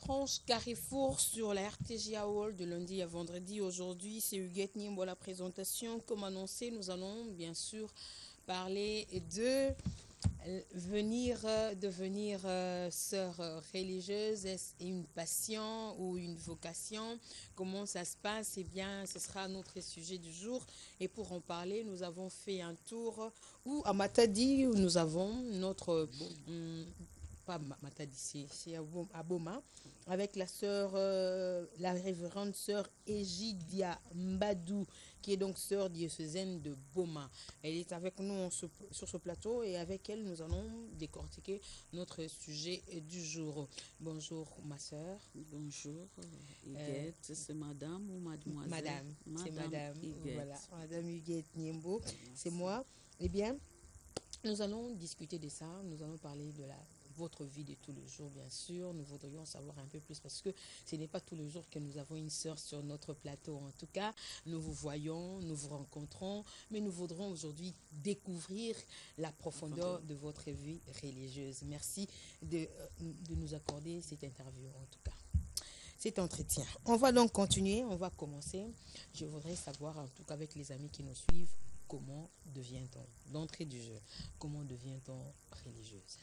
tranche Carrefour sur la RTGA Hall de lundi à vendredi. Aujourd'hui, c'est Huguette Nimbo la présentation. Comme annoncé, nous allons bien sûr parler de devenir sœur religieuse. Est-ce une passion ou une vocation? Comment ça se passe? Eh bien, ce sera notre sujet du jour. Et pour en parler, nous avons fait un tour où à Matadi, où nous avons notre pas Matadi, c'est à Boma, avec la sœur, la révérende sœur Egidia Mbadou, qui est donc sœur diocésaine de Boma. Elle est avec nous sur ce plateau et avec elle, nous allons décortiquer notre sujet du jour. Bonjour, ma sœur. Bonjour, Huguette, c'est madame ou mademoiselle? Madame, c'est madame, Huguette. voilà, madame Huguette Niembo, c'est Merci. moi. Eh bien, nous allons discuter de ça, nous allons parler de votre vie de tous les jours, bien sûr. Nous voudrions savoir un peu plus parce que ce n'est pas tous les jours que nous avons une sœur sur notre plateau. En tout cas, nous vous voyons, nous vous rencontrons, mais nous voudrons aujourd'hui découvrir la profondeur de votre vie religieuse. Merci de nous accorder cette interview, en tout cas. Cet entretien. On va donc continuer, on va commencer. Je voudrais savoir, en tout cas avec les amis qui nous suivent, comment devient-on, d'entrée du jeu, comment devient-on religieuse?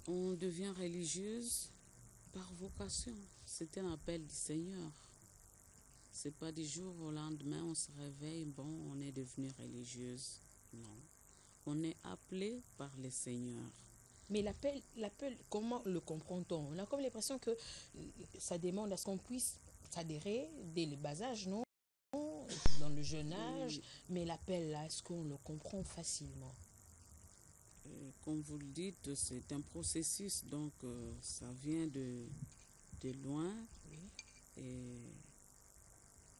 On devient religieuse par vocation. C'est un appel du Seigneur. C'est pas du jour au lendemain, on se réveille, bon, on est devenu religieuse. Non. On est appelé par le Seigneur. Mais l'appel, comment le comprend-on? On a comme l'impression que ça demande à ce qu'on puisse s'adhérer dès le bas âge, non? Dans le jeune âge, mais l'appel là, est-ce qu'on le comprend facilement? Comme vous le dites, c'est un processus, donc ça vient de loin. Oui. Et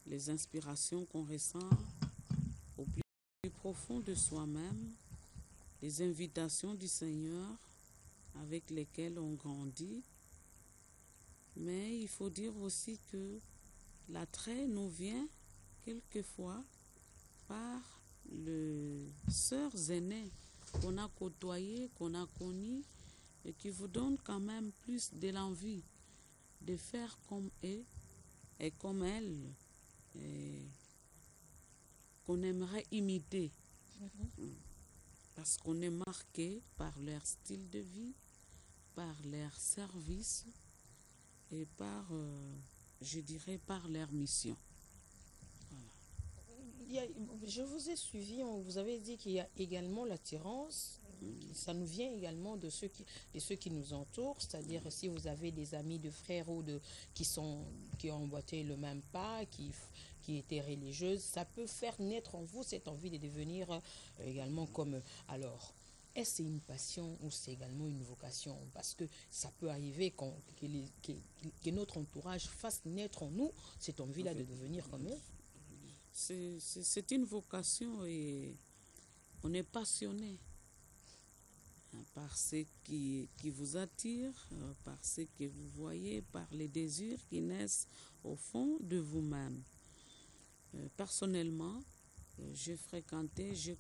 les inspirations qu'on ressent au plus profond de soi-même, les invitations du Seigneur avec lesquelles on grandit. Mais il faut dire aussi que l'attrait nous vient quelquefois par les sœurs aînées qu'on a côtoyées, qu'on a connues et qui vous donnent quand même plus de l'envie de faire comme eux et comme elles, et qu'on aimerait imiter. Parce qu'on est marqué par leur style de vie, par leur service et par, je dirais, par leur mission. Voilà. Je vous ai suivi, vous avez dit qu'il y a également l'attirance, ça nous vient également de ceux qui nous entourent, c'est-à-dire si vous avez des amis de frères ou qui ont emboîté le même pas, qui étaient religieuses, ça peut faire naître en vous cette envie de devenir également comme eux. Alors, est-ce une passion ou c'est également une vocation? Parce que ça peut arriver que notre entourage fasse naître en nous cette envie-là de devenir comme eux. C'est une vocation et on est passionné par ce qui vous attire, par ce que vous voyez, par les désirs qui naissent au fond de vous-même. Personnellement, j'ai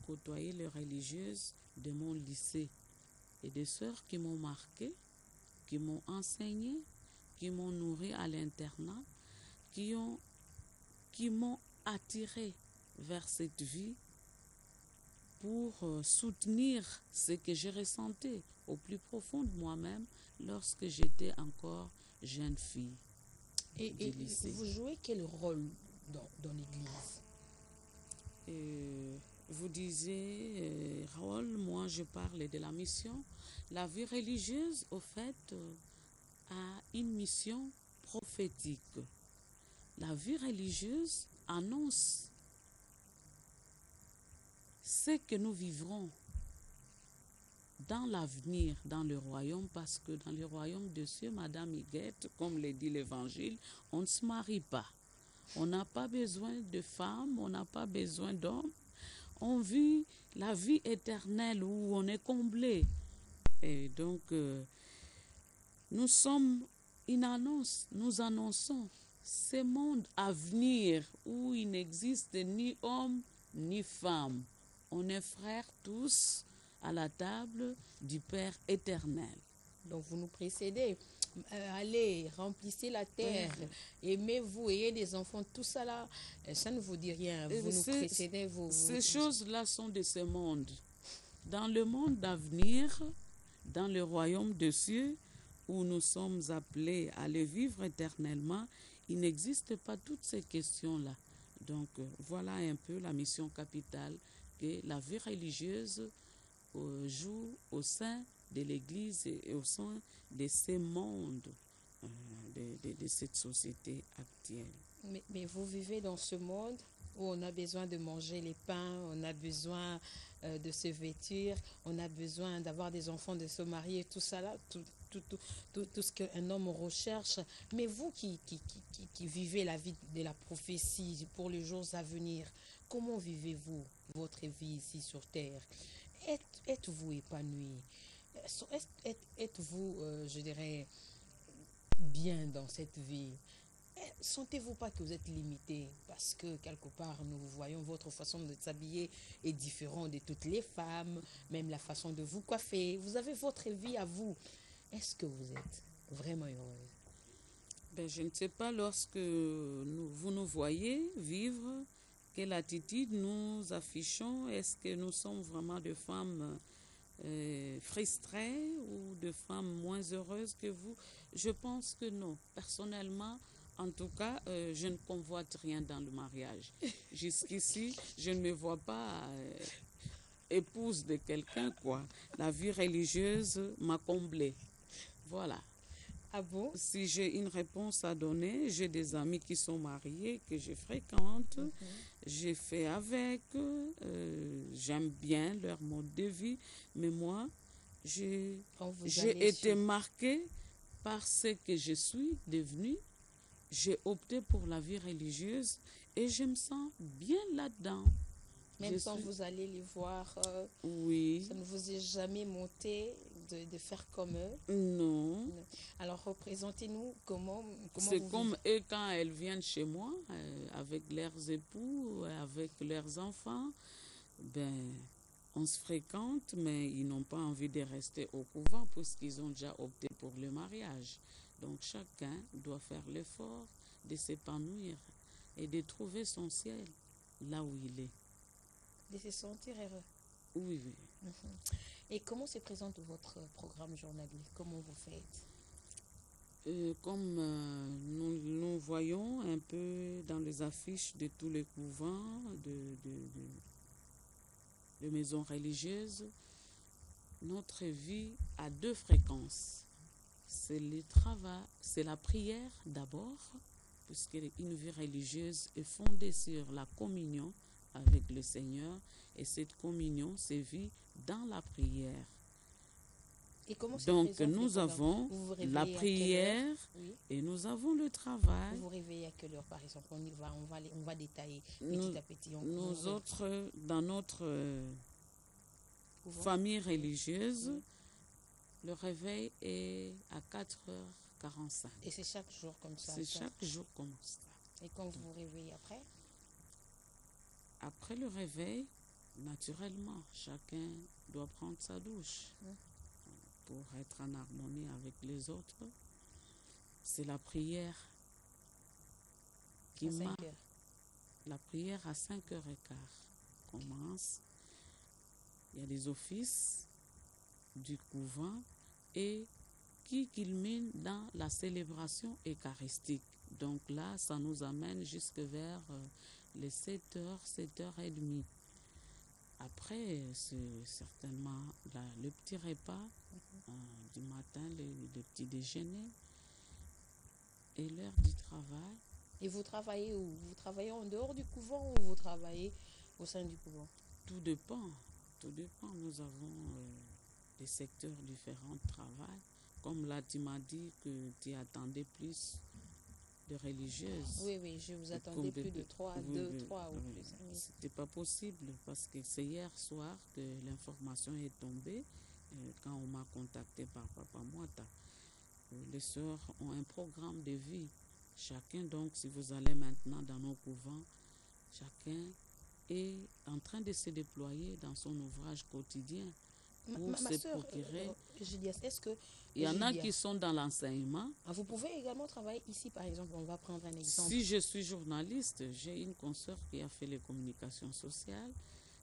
côtoyé les religieuses de mon lycée et des sœurs qui m'ont marqué, qui m'ont enseigné, qui m'ont nourri à l'internat, qui m'ont attiré vers cette vie pour soutenir ce que j'ai ressenti au plus profond de moi-même lorsque j'étais encore jeune fille. Et vous jouez quel rôle dans l'église? Vous disiez rôle, moi je parle de la mission. La vie religieuse, au fait, a une mission prophétique. La vie religieuse annonce ce que nous vivrons dans l'avenir, dans le royaume, parce que dans le royaume de Dieu, Madame Huguette, comme le dit l'Évangile, on ne se marie pas. On n'a pas besoin de femmes, on n'a pas besoin d'hommes. On vit la vie éternelle où on est comblé. Et donc, nous sommes une annonce, nous annonçons ce monde à venir où il n'existe ni homme ni femme. On est frères tous à la table du Père éternel. Donc vous nous précédez. Allez, remplissez la terre, aimez-vous, ayez des enfants, tout ça là, ça ne vous dit rien. Et Vous nous précédez, ces choses-là sont de ce monde. Dans le monde d'avenir, dans le royaume des cieux, où nous sommes appelés à le vivre éternellement, il n'existe pas toutes ces questions-là. Donc, voilà un peu la mission capitale que la vie religieuse joue au sein de l'Église et au sein de ces mondes, de cette société actuelle. Mais vous vivez dans ce monde où on a besoin de manger les pains, on a besoin de se vêtir, on a besoin d'avoir des enfants, de se marier, tout ça là, tout ce qu'un homme recherche. Mais vous qui vivez la vie de la prophétie pour les jours à venir, comment vivez-vous votre vie ici sur terre? Êtes-vous épanoui? Êtes-vous, je dirais, bien dans cette vie? Sentez-vous pas que vous êtes limité parce que quelque part nous voyons votre façon de s'habiller est différente de toutes les femmes, même la façon de vous coiffer. Vous avez votre vie à vous. Est-ce que vous êtes vraiment heureuse? Ben, je ne sais pas lorsque vous nous voyez vivre, quelle attitude nous affichons. Est-ce que nous sommes vraiment de femmes frustrées ou de femmes moins heureuses que vous? Je pense que non. Personnellement, en tout cas, je ne convoite rien dans le mariage. Jusqu'ici, je ne me vois pas épouse de quelqu'un, quoi. La vie religieuse m'a comblée. Voilà. Ah bon? Si j'ai une réponse à donner, j'ai des amis qui sont mariés, que je fréquente, j'ai fait avec, j'aime bien leur mode de vie, mais moi, j'ai été marquée par ce que je suis devenue. J'ai opté pour la vie religieuse et je me sens bien là-dedans. Même quand vous allez les voir, oui. Ça ne vous est jamais monté de faire comme eux? Non. Alors représentez-nous comment c'est vous comme vivez. eux quand elles viennent chez moi avec leurs époux, avec leurs enfants, ben on se fréquente, mais ils n'ont pas envie de rester au couvent puisqu'ils ont déjà opté pour le mariage. Donc chacun doit faire l'effort de s'épanouir et de trouver son ciel là où il est. De se sentir heureux. Oui, oui. Et comment se présente votre programme journalier? Comment vous faites? Comme nous voyons un peu dans les affiches de tous les couvents, de maisons religieuses, notre vie a deux fréquences. C'est le travail, c'est la prière d'abord, puisque une vie religieuse est fondée sur la communion avec le Seigneur, et cette communion se vit dans la prière. Et comment se Donc présente nous avons la prière et nous avons le travail. Vous vous réveillez à quelle heure, par exemple? On va détailler petit à petit. Nous autres, dans notre famille religieuse, le réveil est à 4h45. Et c'est chaque jour comme ça? C'est chaque jour comme ça. Et quand vous vous réveillez après? Après le réveil, naturellement, chacun doit prendre sa douche pour être en harmonie avec les autres. C'est la prière qui marque. La prière à 5h15 commence. Il y a des offices du couvent et qui culmine dans la célébration eucharistique. Donc là, ça nous amène jusque vers les 7h, 7h30. Après, c'est certainement le petit repas du matin, le petit déjeuner et l'heure du travail. Et vous travaillez où? Vous travaillez en dehors du couvent ou vous travaillez au sein du couvent? Tout dépend. Nous avons des secteurs différents de travail. Comme là, tu m'as dit que tu attendais plus de religieuses. Oui, je vous attendais plus de 3 ou plus. C'était pas possible parce que c'est hier soir que l'information est tombée quand on m'a contacté par Papa Moata. Les sœurs ont un programme de vie. Chacun, donc, si vous allez maintenant dans nos couvents, chacun est en train de se déployer dans son ouvrage quotidien. pour Ma se soeur, procurer. est-ce que... Il y en a Egidia, qui sont dans l'enseignement. vous pouvez également travailler ici, par exemple, on va prendre un exemple. Si je suis journaliste, j'ai une consoeur qui a fait les communications sociales.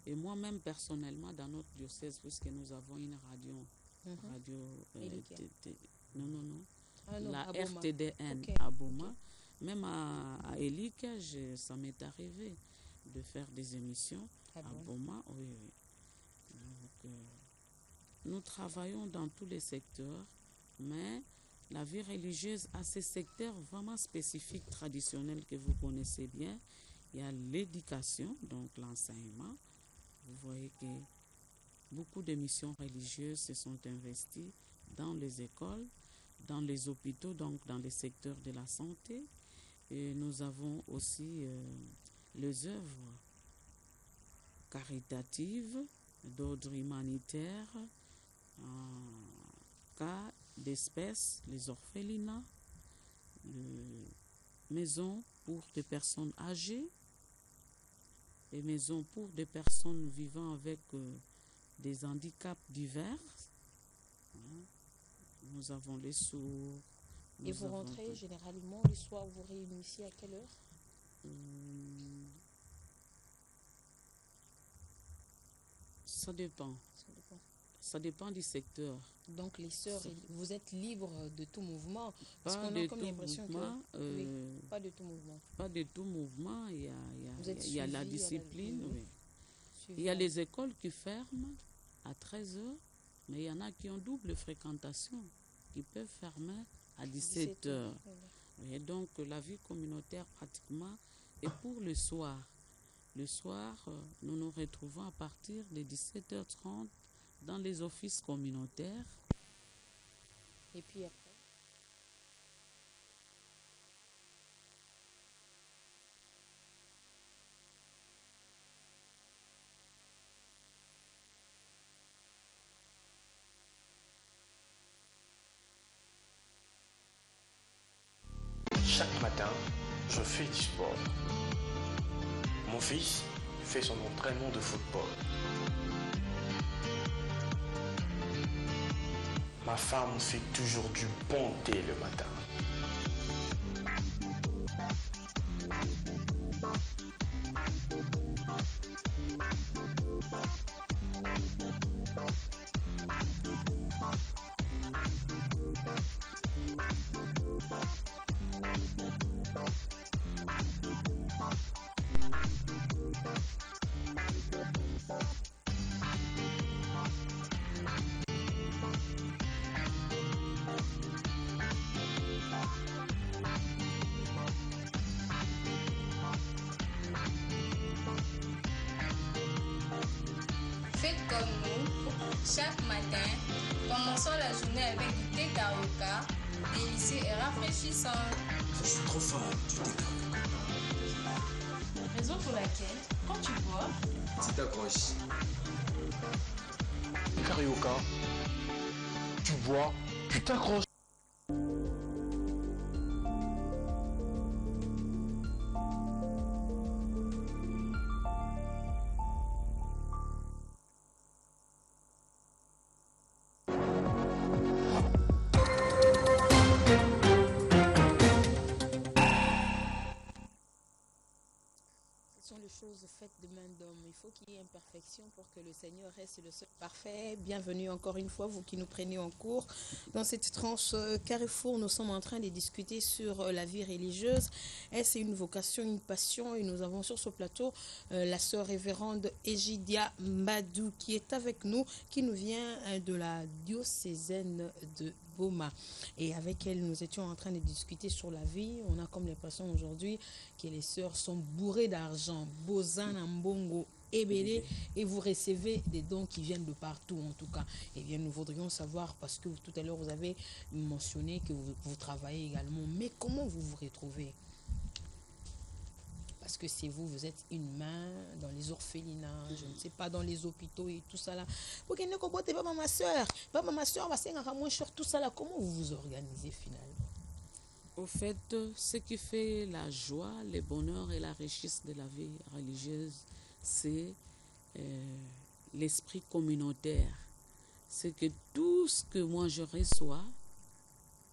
Et moi-même, personnellement, dans notre diocèse, puisque nous avons une radio, non, Ah non, la à Boma. RTDN Ok, à Boma, ok. même à Elique, ça m'est arrivé de faire des émissions Ah à bon. Boma. Oui, oui. Donc, nous travaillons dans tous les secteurs, mais la vie religieuse a ces secteurs vraiment spécifiques, traditionnels que vous connaissez bien. Il y a l'éducation, donc l'enseignement. Vous voyez que beaucoup de missions religieuses se sont investies dans les écoles, dans les hôpitaux, donc dans les secteurs de la santé. Et nous avons aussi les œuvres caritatives d'ordre humanitaire, en cas d'espèces, les orphelinats, les maisons pour des personnes âgées, les maisons pour des personnes vivant avec des handicaps divers. Nous avons les sourds. Et vous rentrez généralement le soir, vous réunissez à quelle heure? Ça dépend. Ça dépend du secteur. Donc les sœurs, vous êtes libre de tout mouvement? Parce Pas qu'on de a comme tout l'impression mouvement. que... Oui, pas de tout mouvement. Pas de tout mouvement. Il y a la discipline. Oui. Il y a les écoles qui ferment à 13h, mais il y en a qui ont double fréquentation, qui peuvent fermer à 17h. Et donc la vie communautaire pratiquement est pour le soir. Le soir, nous nous retrouvons à partir de 17h30 dans les offices communautaires. Et puis après? Chaque matin, je fais du sport. Mon fils fait son entraînement de football. Ma femme fait toujours du bon thé le matin. Faites comme nous, chaque matin, commençons la journée avec du thé carioca, délicieux et rafraîchissant. Je suis trop fan du thé carioca. Raison pour laquelle, quand tu bois, Tu t'accroches. Carioca, tu bois, tu t'accroches. Ce sont les choses faites de main d'homme. Il faut qu'il y ait imperfection pour que le Seigneur reste le seul parfait. Bienvenue encore une fois, vous qui nous prenez en cours. Dans cette tranche Carrefour, nous sommes en train de discuter sur la vie religieuse. Est-ce une vocation, une passion? Et nous avons sur ce plateau la sœur révérende Egidia Mbadou qui est avec nous, qui nous vient de la diocésaine de Boma. Et avec elle, nous étions en train de discuter sur la vie. On a comme l'impression aujourd'hui que les sœurs sont bourrées d'argent, Bozan, Mbongo, Ebele, et vous recevez des dons qui viennent de partout en tout cas. Eh bien, nous voudrions savoir, parce que tout à l'heure vous avez mentionné que vous travaillez également, mais comment vous vous retrouvez? Parce que c'est vous, vous êtes une main dans les orphelinats, je ne sais pas, dans les hôpitaux et tout ça là. Vous ne comprenez pas ma soeur, tout ça là. Comment vous vous organisez finalement? Au fait, ce qui fait la joie, le bonheur et la richesse de la vie religieuse, c'est l'esprit communautaire. c'est que tout ce que moi je reçois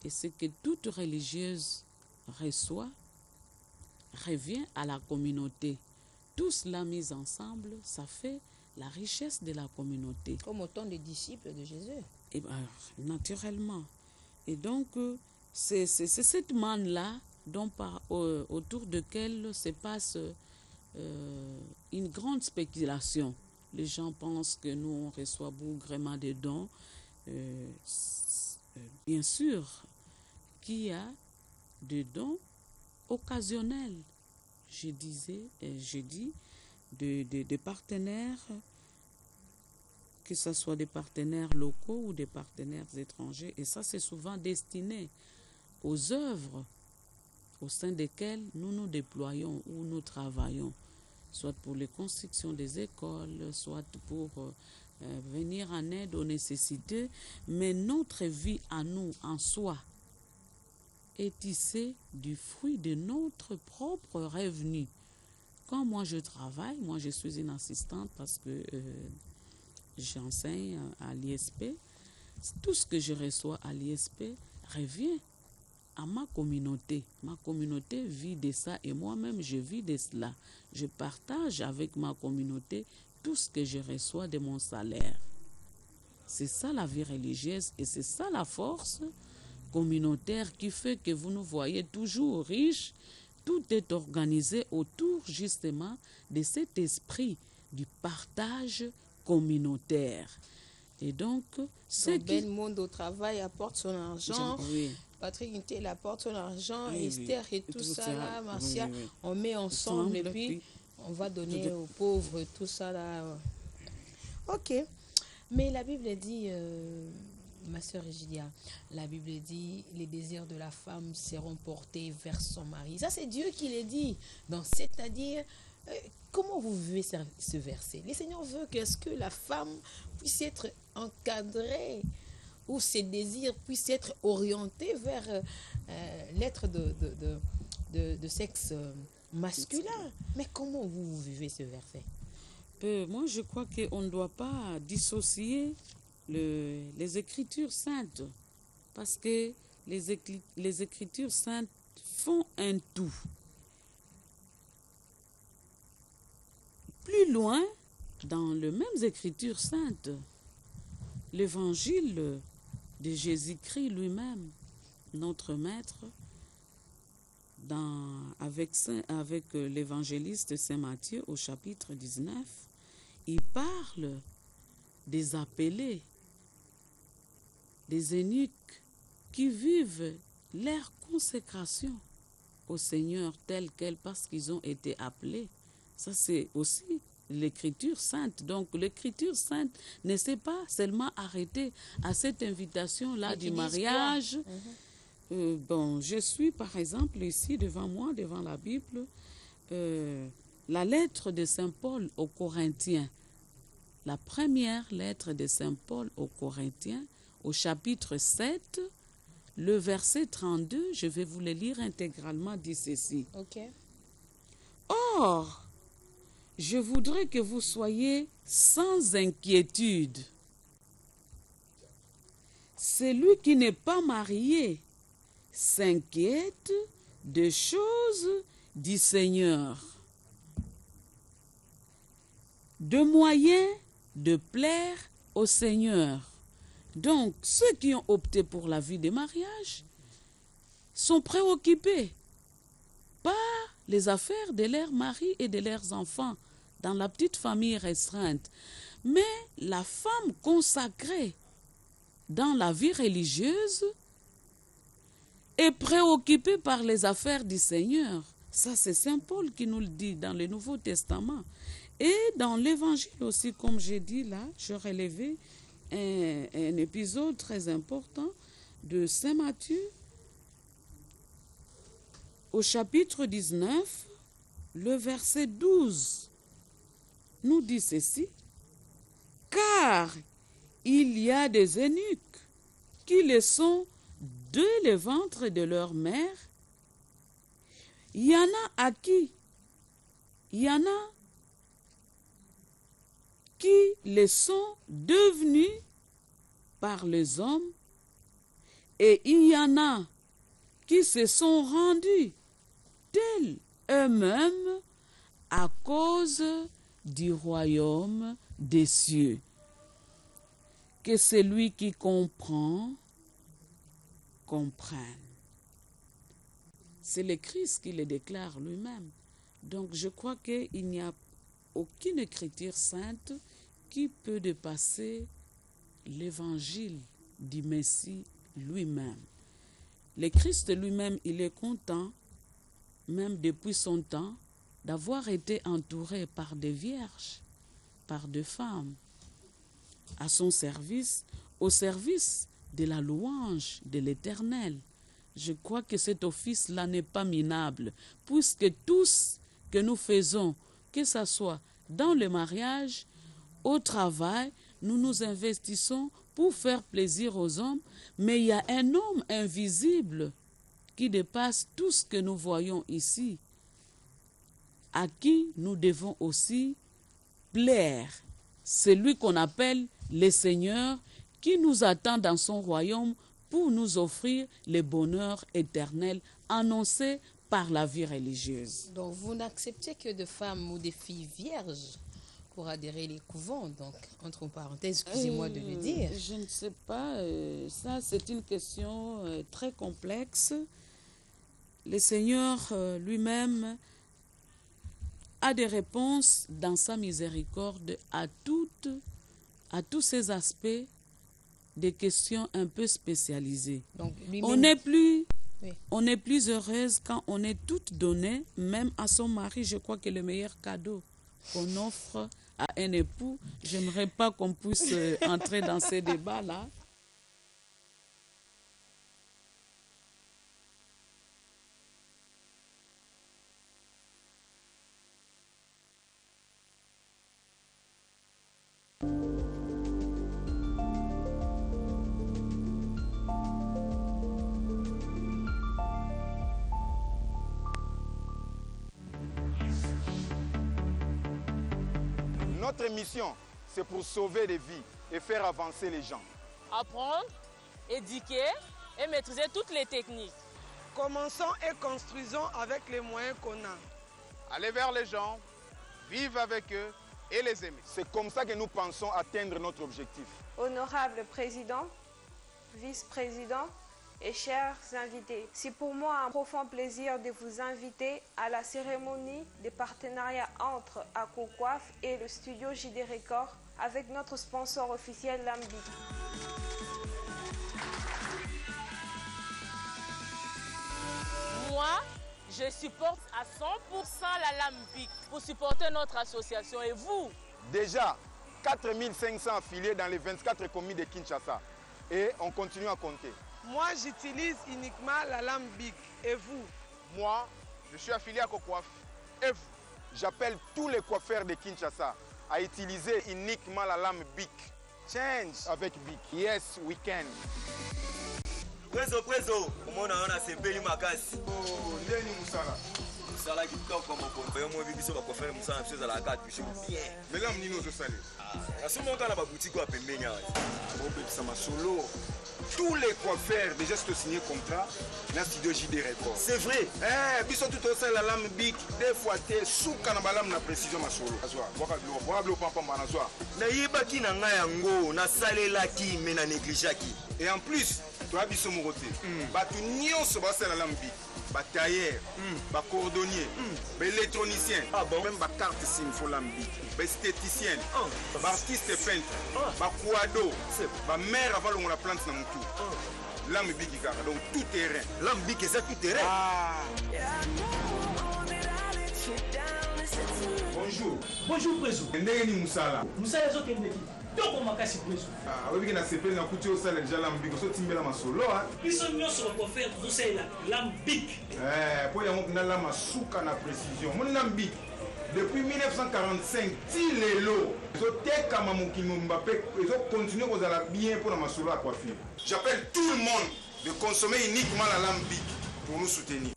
et ce que toute religieuse reçoit revient à la communauté. Tout cela mis ensemble, ça fait la richesse de la communauté. Comme autant de disciples de Jésus. Et ben, naturellement. Et donc, c'est cette manne-là autour de laquelle se passe une grande spéculation. Les gens pensent que nous, on reçoit bougrement des dons. Bien sûr qu'il y a des dons occasionnels. Je dis des partenaires, que ce soit des partenaires locaux ou des partenaires étrangers. Et ça, c'est souvent destiné aux œuvres au sein desquelles nous nous déployons ou nous travaillons, soit pour les constructions des écoles, soit pour venir en aide aux nécessités. Mais notre vie à nous, en soi, est tissée du fruit de notre propre revenu. Quand moi je travaille, moi je suis une assistante parce que j'enseigne à l'ISP, tout ce que je reçois à l'ISP revient à ma communauté. Ma communauté vit de ça et moi-même je vis de cela. Je partage avec ma communauté tout ce que je reçois de mon salaire. C'est ça la vie religieuse et c'est ça la force communautaire qui fait que vous nous voyez toujours riches. Tout est organisé autour justement de cet esprit du partage communautaire. Et donc, Ben Monde au travail apporte son argent. Oui. Patrick Intel apporte son argent. Oui, Esther oui. et tout ça là, Marcia, oui. on met ensemble et puis on va donner aux pauvres tout ça là. Ok. Mais la Bible dit, ma sœur Egidia, la Bible dit, les désirs de la femme seront portés vers son mari. Ça, c'est Dieu qui le dit. Donc, c'est-à-dire, comment vous vivez ce verset? Le Seigneur veut que la femme puisse être encadrée ou ses désirs puissent être orientés vers l'être de sexe masculin. Mais comment vous vivez ce verset? Moi, je crois qu'on ne doit pas dissocier les Écritures saintes, parce que les Écritures saintes font un tout. Plus loin, dans les mêmes Écritures saintes, l'évangile de Jésus-Christ lui-même, notre Maître, avec l'évangéliste Saint Matthieu au chapitre 19, il parle des appelés, des eunuques qui vivent leur consécration au Seigneur telle qu'elle parce qu'ils ont été appelés. Ça, c'est aussi l'Écriture sainte. Donc, l'Écriture sainte ne s'est pas seulement arrêtée à cette invitation-là du mariage. Bon, je suis par exemple ici devant moi, devant la Bible, la lettre de Saint Paul aux Corinthiens. La première lettre de Saint Paul aux Corinthiens, au chapitre 7, le verset 32, je vais vous le lire intégralement, dit ceci. Ok. Or, je voudrais que vous soyez sans inquiétude. Celui qui n'est pas marié s'inquiète des choses du Seigneur, de moyens de plaire au Seigneur. Donc, ceux qui ont opté pour la vie de mariage sont préoccupés par les affaires de leurs maris et de leurs enfants dans la petite famille restreinte. Mais la femme consacrée dans la vie religieuse est préoccupée par les affaires du Seigneur. Ça, c'est Saint Paul qui nous le dit dans le Nouveau Testament. Et dans l'Évangile aussi, comme j'ai dit là, je relevais un épisode très important de Saint Matthieu au chapitre 19, le verset 12, nous dit ceci. Car il y a des eunuques qui le sont dès le ventre de leur mère. Il y en a qui le sont devenus par les hommes, et il y en a qui se sont rendus tels eux-mêmes à cause du royaume des cieux. Que celui qui comprend, comprenne. C'est le Christ qui le déclare lui-même. Donc je crois qu'il n'y a aucune écriture sainte qui peut dépasser l'évangile du Messie lui-même. Le Christ lui-même, il est content, même depuis son temps, d'avoir été entouré par des vierges, par des femmes, à son service, au service de la louange de l'Éternel. Je crois que cet office-là n'est pas minable, puisque tout ce que nous faisons, que ce soit dans le mariage, au travail, nous nous investissons pour faire plaisir aux hommes, mais il y a un homme invisible qui dépasse tout ce que nous voyons ici, à qui nous devons aussi plaire. C'est lui qu'on appelle le Seigneur, qui nous attend dans son royaume pour nous offrir le bonheur éternel annoncé par la vie religieuse. Donc vous n'acceptez que de femmes ou des filles vierges pour adhérer les couvents, donc entre parenthèses, excusez-moi de le dire. Je ne sais pas, ça c'est une question très complexe. Le Seigneur lui-même a des réponses dans sa miséricorde à tous ces aspects des questions un peu spécialisées. Donc, on n'est plus heureuse quand on est toutes données, même à son mari. Je crois que le meilleur cadeau qu'on offre à un époux, j'aimerais pas qu'on puisse entrer dans ces débats-là. Notre mission, c'est pour sauver des vies et faire avancer les gens. Apprendre, éduquer et maîtriser toutes les techniques. Commençons et construisons avec les moyens qu'on a. Aller vers les gens, vivre avec eux et les aimer. C'est comme ça que nous pensons atteindre notre objectif. Honorable président, vice-président et chers invités, c'est pour moi un profond plaisir de vous inviter à la cérémonie de partenariat entre ACOCOIFF et le studio JD Record avec notre sponsor officiel Lambic. Moi, je supporte à 100% la Lambic pour supporter notre association. Et vous? Déjà, 4500 affiliés dans les 24 communes de Kinshasa. Et on continue à compter. Moi, j'utilise uniquement la Lambic. Et vous? Moi, je suis affilié à COCOIFF. Et vous? J'appelle tous les coiffeurs de Kinshasa à utiliser uniquement la Lambic. Change avec Bic. Yes, we can. Prezo, comment on a sepeli makasi? Oh, Ndeni Musala. Musala qui toque comme on peut. Moi, je vais faire Musala, je suis à la carte, je suis bien. Mais là, on nous salue. À ce moment-là, la boutique va payer. Ça m'a solo. Tous les coiffeurs déjà sont signés contrat dans le studio JD Record. C'est vrai. Ils sont tout au sein de la Lambic. Des fois, tu es sous Kanabalam na précision ma solo. Nayebaki na nga yango na salelaki mais na négligeaki. Et en plus, tu as biso moroté. Batu nyonso ba sala Lambic. Ba tailleur, ba cordonnier, ba électronicien, même ba carte SIM for Lambic, ba esthéticien, ba artiste peintre, ba quado, ba mère avant la plante na mutu. Lambic kaka, donc tout terrain. Lambic c'est tout terrain. Bonjour. Bonjour président. Ndenge ni Musala. Musala zo kende ki. Toko makasi président. Oui na sepeli na kuti au sala déjà Lambic so timbela masolo hein. Biso nyonso ko faire zo sala Lambic. Po ya mo na la masuka na précision. Mon Lambic depuis 1945 ti lelo zo teka mamukimo Mbappé zo continuer kozala bien pour la masolo à coiffure. J'appelle tout le monde de consommer uniquement la Lambic pour nous soutenir.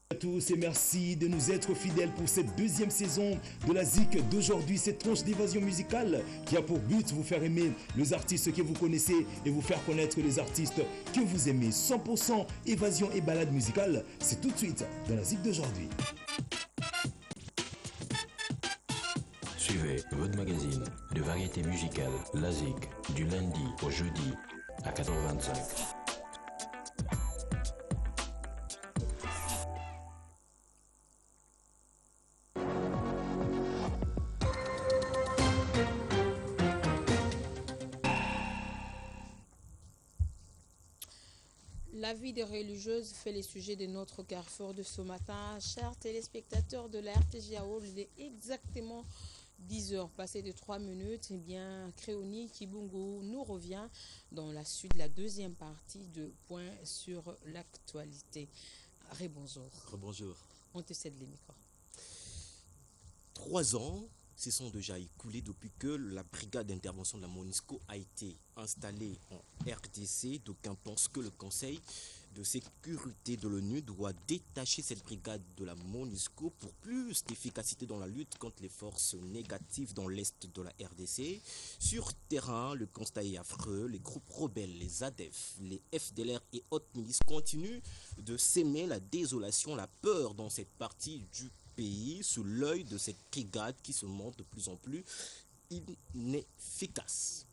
À tous et merci de nous être fidèles pour cette deuxième saison de la ZIC d'aujourd'hui, cette tranche d'évasion musicale qui a pour but de vous faire aimer les artistes que vous connaissez et vous faire connaître les artistes que vous aimez. 100% évasion et balade musicale, c'est tout de suite dans la ZIC d'aujourd'hui. Suivez votre magazine de variété musicale, la ZIC, du lundi au jeudi à 4h25. La vie des religieuses fait les sujets de notre carrefour de ce matin. Chers téléspectateurs de la RTGAO, il est exactement 10 heures passées de 3 minutes. Eh bien, Créoni Kibungo nous revient dans la suite de la deuxième partie de Point sur l'actualité. Rebonjour. Rebonjour. On te cède les micros. 3 ans se sont déjà écoulés depuis que la brigade d'intervention de la MONUSCO a été installée en RDC. D'aucuns pensent que le Conseil de sécurité de l'ONU doit détacher cette brigade de la MONUSCO pour plus d'efficacité dans la lutte contre les forces négatives dans l'est de la RDC. Sur terrain, le constat est affreux. Les groupes rebelles, les ADF, les FDLR et autres milices continuent de s'aimer la désolation, la peur dans cette partie du pays sous l'œil de cette brigade qui se montre de plus en plus inefficace.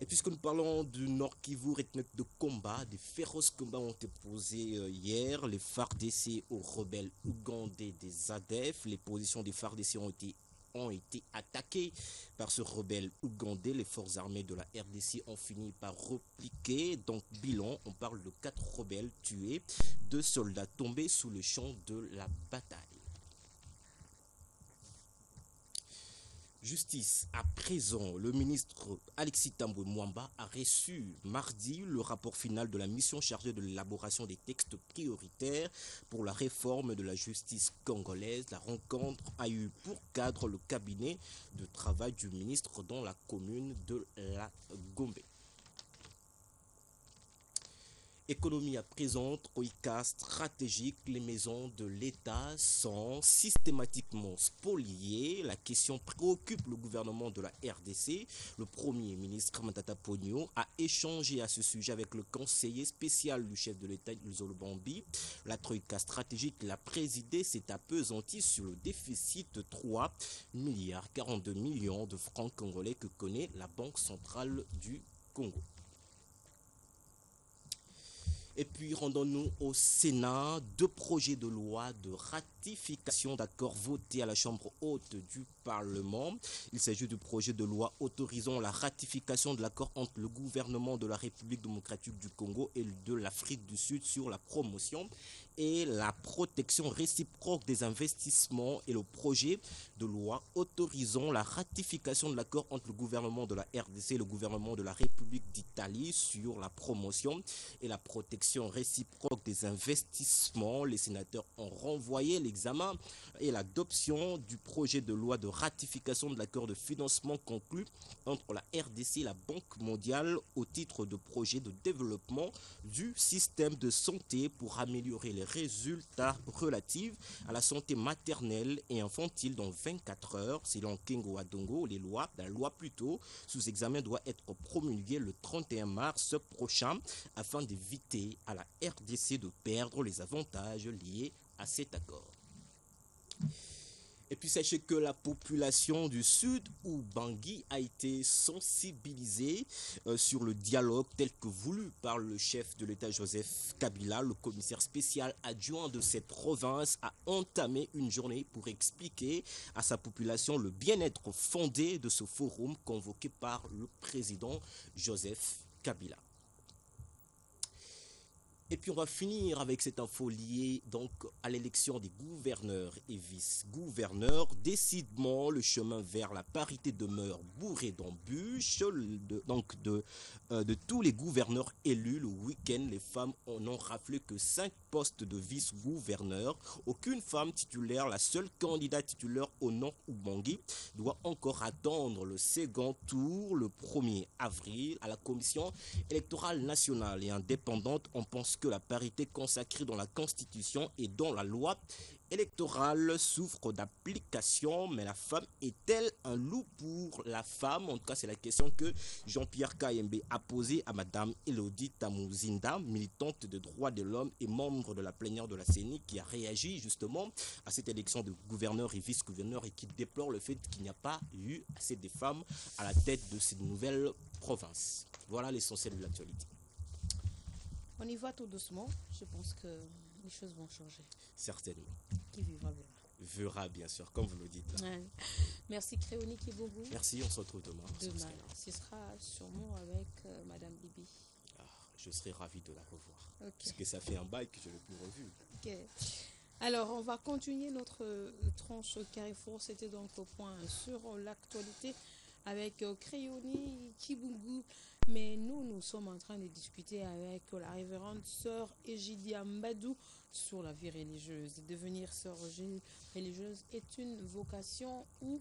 Et puisque nous parlons du Nord Kivu, rythme de combat, des féroces combats ont été posés hier. Les FARDC aux rebelles ougandais des ADF. Les positions des FARDC ont été attaquées par ce rebelle ougandais. Les forces armées de la RDC ont fini par repliquer. Donc bilan, on parle de 4 rebelles tués, 2 soldats tombés sous le champ de la bataille. Justice, à présent, le ministre Alexis Tambwe Mwamba a reçu mardi le rapport final de la mission chargée de l'élaboration des textes prioritaires pour la réforme de la justice congolaise. La rencontre a eu pour cadre le cabinet de travail du ministre dans la commune de la Gombe. Économie à présent, troïka stratégique, les maisons de l'État sont systématiquement spoliées. La question préoccupe le gouvernement de la RDC. Le Premier ministre Matata Ponyo a échangé à ce sujet avec le conseiller spécial du chef de l'État, Zolo Bambi. La troïka stratégique l'a présidé, s'est appesantie sur le déficit de 3 milliards 42 millions de francs congolais que connaît la Banque centrale du Congo. Et puis rendons-nous au Sénat, 2 projets de loi de ratification d'accords votés à la Chambre haute du Parlement. Il s'agit du projet de loi autorisant la ratification de l'accord entre le gouvernement de la République démocratique du Congo et de l'Afrique du Sud sur la promotion et la protection réciproque des investissements et le projet de loi autorisant la ratification de l'accord entre le gouvernement de la RDC et le gouvernement de la République d'Italie sur la promotion et la protection réciproque des investissements. Les sénateurs ont renvoyé l'examen et l'adoption du projet de loi de ratification de l'accord de financement conclu entre la RDC et la Banque mondiale au titre de projet de développement du système de santé pour améliorer les résultats relatifs à la santé maternelle et infantile dans 24 heures. Selon Kengo Adongo, la loi plutôt sous examen doit être promulguée le 31 mars prochain afin d'éviter à la RDC de perdre les avantages liés à cet accord. Et puis sachez que la population du Sud ou Bangui a été sensibilisée sur le dialogue tel que voulu par le chef de l'État Joseph Kabila. Le commissaire spécial adjoint de cette province a entamé une journée pour expliquer à sa population le bien-être fondé de ce forum convoqué par le président Joseph Kabila. Et puis on va finir avec cette info liée donc à l'élection des gouverneurs et vice-gouverneurs. Décidément, le chemin vers la parité demeure bourré d'embûches. De tous les gouverneurs élus le week-end, les femmes n'ont raflé que 5 postes de vice-gouverneurs. Aucune femme titulaire, la seule candidate titulaire au Nord Ubangi, doit encore attendre le second tour le 1er avril. À la commission électorale nationale et indépendante, on pense puisque la parité consacrée dans la Constitution et dans la loi électorale souffre d'application, mais la femme est-elle un loup pour la femme? En tout cas, c'est la question que Jean-Pierre Kayembe a posée à Madame Elodie Tamouzinda, militante de droits de l'homme et membre de la plénière de la CENI, qui a réagi justement à cette élection de gouverneur et vice-gouverneur et qui déplore le fait qu'il n'y a pas eu assez de femmes à la tête de cette nouvelle province. Voilà l'essentiel de l'actualité. On y va tout doucement. Je pense que les choses vont changer. Certainement. Qui vivra verra. Verra, bien sûr, comme vous le dites. Ouais. Merci Créoni Kibougou. Merci, on se retrouve demain. Demain, ce sera sûrement avec Madame Bibi. Je serai ravi de la revoir. Okay. Parce que ça fait un bail que je ne l'ai plus revue. Ok. Alors, on va continuer notre tranche Carrefour. C'était donc au point sur l'actualité avec Créoni Kibougou. Mais nous sommes en train de discuter avec la révérende sœur Egidia Mbadou sur la vie religieuse. Devenir sœur religieuse est une vocation ou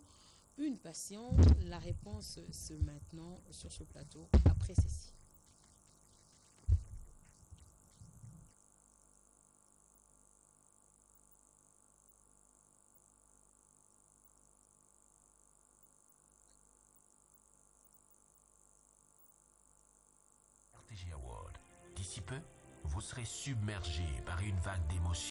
une passion? La réponse, c'est maintenant sur ce plateau, après ceci. D'ici peu, vous serez submergé par une vague d'émotions.